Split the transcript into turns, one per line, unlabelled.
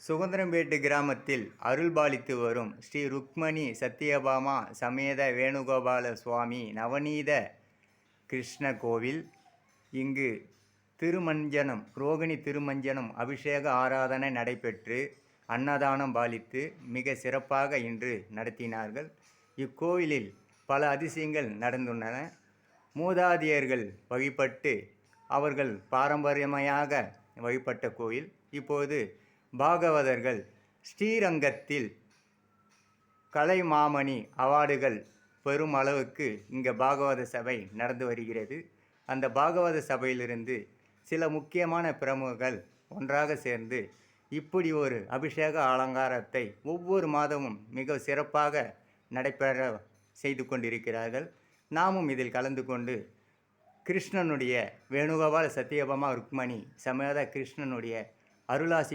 சுகந்திரம்பேட்டு கிராமத்தில் அருள்பாலித்து வரும் ஸ்ரீ ருக்மணி சத்யபாமா சமேத வேணுகோபால சுவாமி நவநீத கிருஷ்ண கோவில். இங்கு திருமஞ்சனம் ரோகிணி திருமஞ்சனம் அபிஷேக ஆராதனை நடைபெற்று அன்னதானம் பாலித்து மிக சிறப்பாக இன்று நடத்தினார்கள். இக்கோவிலில் பல அதிசயங்கள் நடந்துள்ளன. மூதாதையர்கள் வழிபட்டு அவர்கள் பாரம்பரியமாக வழிபட்ட கோயில். இப்போது பாகவதர்கள் ஸ்ரீரங்கத்தில் கலைமாமணி அவார்டுகள் பெரும் அளவுக்கு இங்கே பாகவத சபை நடந்து வருகிறது. அந்த பாகவத சபையிலிருந்து சில முக்கியமான பிரமுகர்கள் ஒன்றாக சேர்ந்து இப்படி ஒரு அபிஷேக அலங்காரத்தை ஒவ்வொரு மாதமும் மிக சிறப்பாக நடைபெற செய்து கொண்டிருக்கிறார்கள். நாமும் இதில் கலந்து கொண்டு கிருஷ்ணனுடைய வேணுகோபால சத்யபாமா ருக்மணி சமேத கிருஷ்ணனுடைய அருளாசி